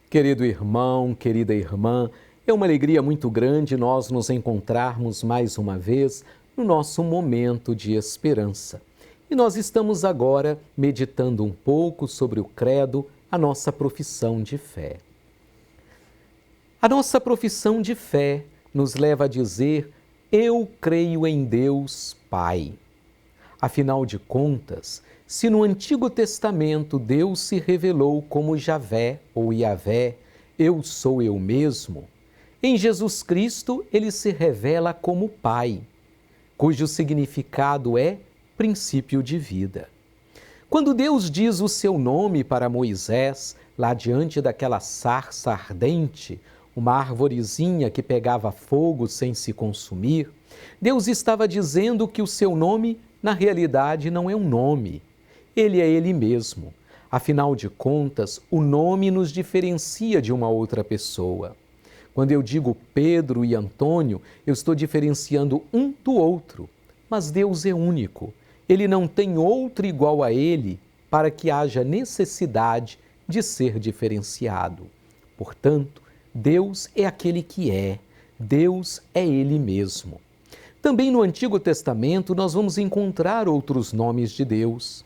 Querido irmão, querida irmã, é uma alegria muito grande nós nos encontrarmos mais uma vez no nosso momento de esperança. E nós estamos agora meditando um pouco sobre o credo, a nossa profissão de fé. A nossa profissão de fé nos leva a dizer: eu creio em Deus Pai. Afinal de contas, se no Antigo Testamento Deus se revelou como Javé ou Iavé, eu sou eu mesmo, em Jesus Cristo ele se revela como Pai, cujo significado é princípio de vida. Quando Deus diz o seu nome para Moisés, lá diante daquela sarça ardente, uma arvorezinha que pegava fogo sem se consumir, Deus estava dizendo que o seu nome, na realidade, não é um nome. Ele é Ele mesmo. Afinal de contas, o nome nos diferencia de uma outra pessoa. Quando eu digo Pedro e Antônio, eu estou diferenciando um do outro. Mas Deus é único. Ele não tem outro igual a Ele para que haja necessidade de ser diferenciado. Portanto, Deus é aquele que é. Deus é Ele mesmo. Também no Antigo Testamento nós vamos encontrar outros nomes de Deus.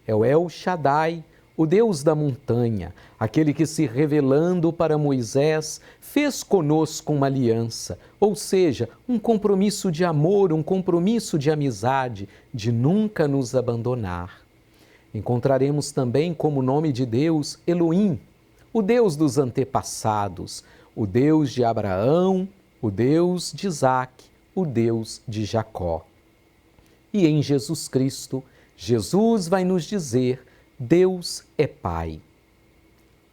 É o El Shaddai, o Deus da montanha, aquele que se revelando para Moisés fez conosco uma aliança, ou seja, um compromisso de amor, um compromisso de amizade, de nunca nos abandonar. Encontraremos também como nome de Deus Elohim, o Deus dos antepassados, o Deus de Abraão, o Deus de Isaque, o Deus de Jacó. E em Jesus Cristo, Jesus vai nos dizer: Deus é Pai.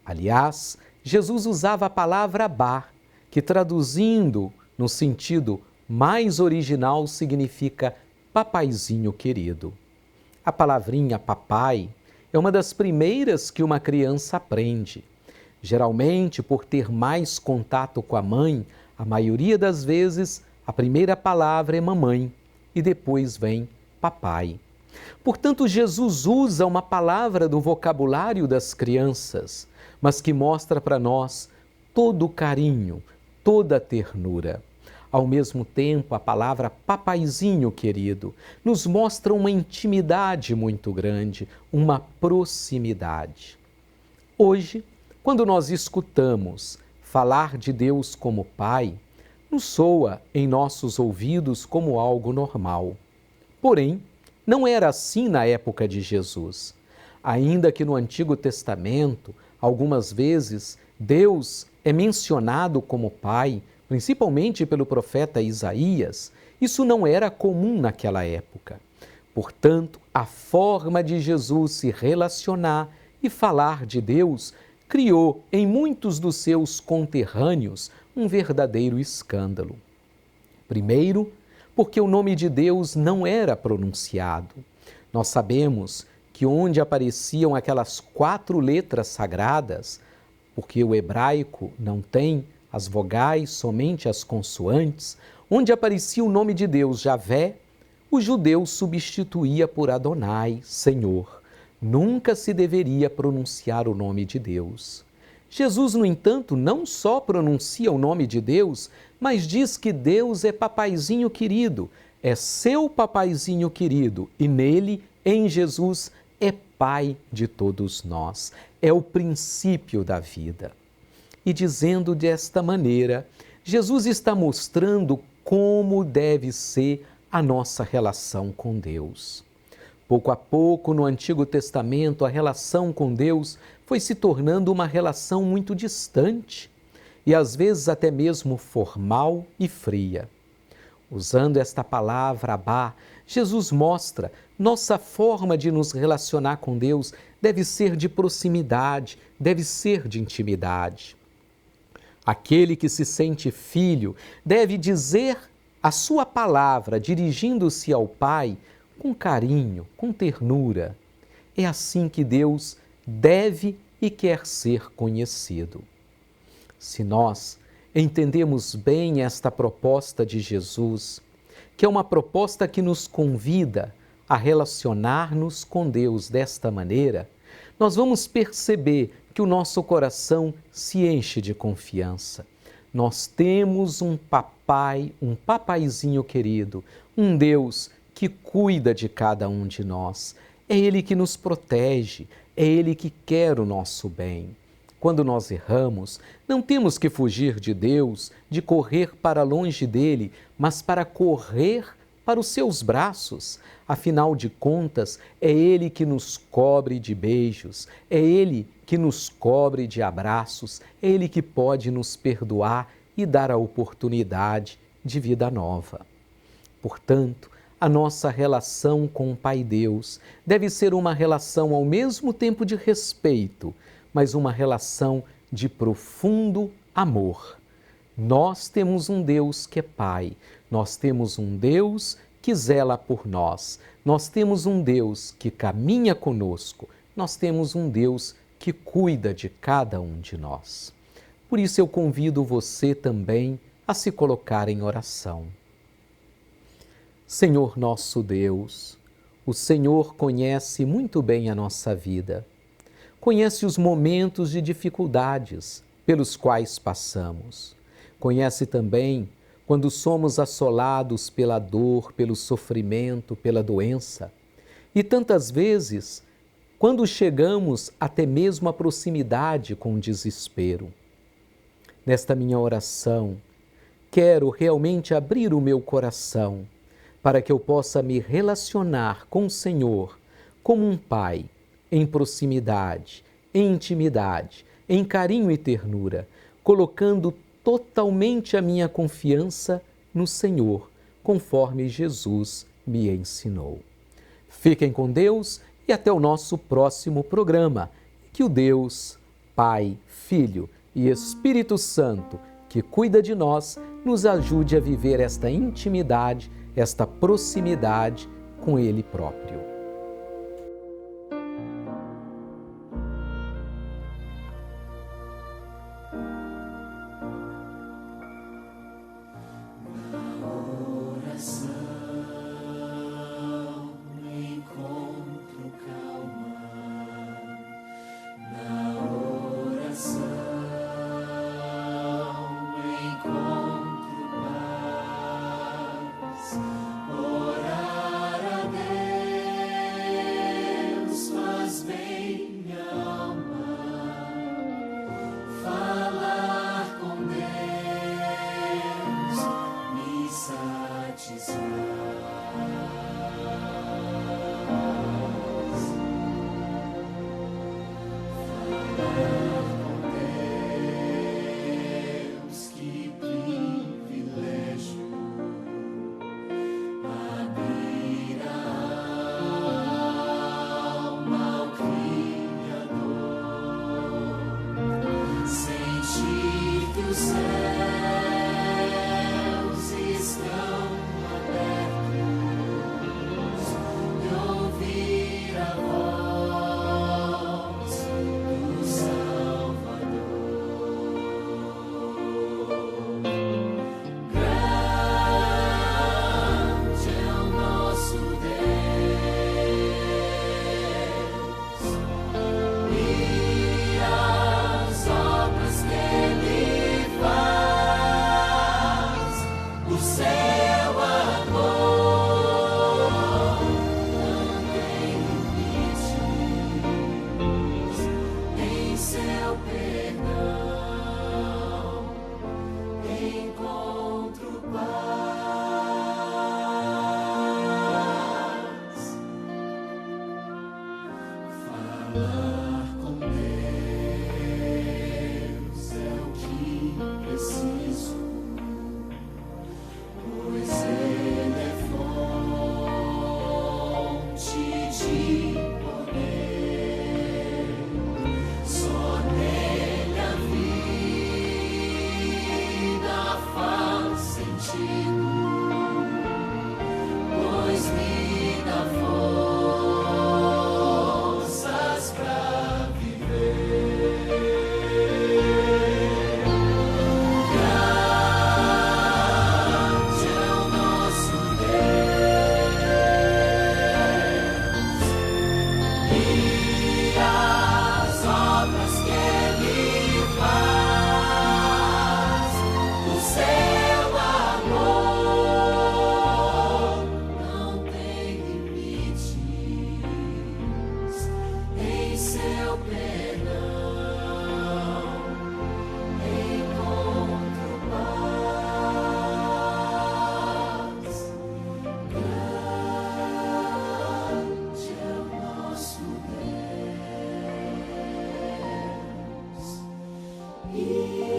Aliás, Jesus usava a palavra Abá, que traduzindo no sentido mais original significa papaizinho querido. A palavrinha papai é uma das primeiras que uma criança aprende. Geralmente, por ter mais contato com a mãe, a maioria das vezes a primeira palavra é mamãe e depois vem papai. Portanto, Jesus usa uma palavra do vocabulário das crianças, mas que mostra para nós todo o carinho, toda a ternura. Ao mesmo tempo, a palavra papaizinho querido nos mostra uma intimidade muito grande, uma proximidade. Hoje, quando nós escutamos falar de Deus como Pai, nos soa em nossos ouvidos como algo normal. Porém, não era assim na época de Jesus. Ainda que no Antigo Testamento, algumas vezes, Deus é mencionado como Pai, principalmente pelo profeta Isaías, isso não era comum naquela época. Portanto, a forma de Jesus se relacionar e falar de Deus criou em muitos dos seus conterrâneos um verdadeiro escândalo. Primeiro, porque o nome de Deus não era pronunciado. Nós sabemos que onde apareciam aquelas 4 letras sagradas, porque o hebraico não tem as vogais, somente as consoantes, onde aparecia o nome de Deus, Javé, o judeu substituía por Adonai, Senhor. Nunca se deveria pronunciar o nome de Deus. Jesus, no entanto, não só pronuncia o nome de Deus, mas diz que Deus é papaizinho querido, é seu papaizinho querido, e nele, em Jesus, é Pai de todos nós, é o princípio da vida. E dizendo desta maneira, Jesus está mostrando como deve ser a nossa relação com Deus. Pouco a pouco, no Antigo Testamento, a relação com Deus foi se tornando uma relação muito distante e às vezes até mesmo formal e fria. Usando esta palavra Abá, Jesus mostra nossa forma de nos relacionar com Deus deve ser de proximidade, deve ser de intimidade. Aquele que se sente filho deve dizer a sua palavra dirigindo-se ao Pai com carinho, com ternura. É assim que Deus deve e quer ser conhecido. Se nós entendemos bem esta proposta de Jesus, que é uma proposta que nos convida a relacionar-nos com Deus desta maneira, nós vamos perceber porque o nosso coração se enche de confiança. Nós temos um papai, um papaizinho querido, um Deus que cuida de cada um de nós. É Ele que nos protege, é Ele que quer o nosso bem. Quando nós erramos, não temos que fugir de Deus, de correr para longe dele, mas para correr para os seus braços. Afinal de contas, é Ele que nos cobre de beijos, é Ele que nos cobre de abraços, é Ele que pode nos perdoar e dar a oportunidade de vida nova. Portanto, a nossa relação com o Pai Deus deve ser uma relação ao mesmo tempo de respeito, mas uma relação de profundo amor. Nós temos um Deus que é Pai, nós temos um Deus que zela por nós, nós temos um Deus que caminha conosco, nós temos um Deus que cuida de cada um de nós. Por isso eu convido você também a se colocar em oração. Senhor nosso Deus, o Senhor conhece muito bem a nossa vida, conhece os momentos de dificuldades pelos quais passamos, conhece também quando somos assolados pela dor, pelo sofrimento, pela doença, e tantas vezes quando chegamos até mesmo à proximidade com o desespero. Nesta minha oração, quero realmente abrir o meu coração para que eu possa me relacionar com o Senhor como um pai, em proximidade, em intimidade, em carinho e ternura, colocando totalmente a minha confiança no Senhor, conforme Jesus me ensinou. Fiquem com Deus e até o nosso próximo programa. Que o Deus, Pai, Filho e Espírito Santo, que cuida de nós, nos ajude a viver esta intimidade, esta proximidade com Ele próprio. As obras que Ele faz. He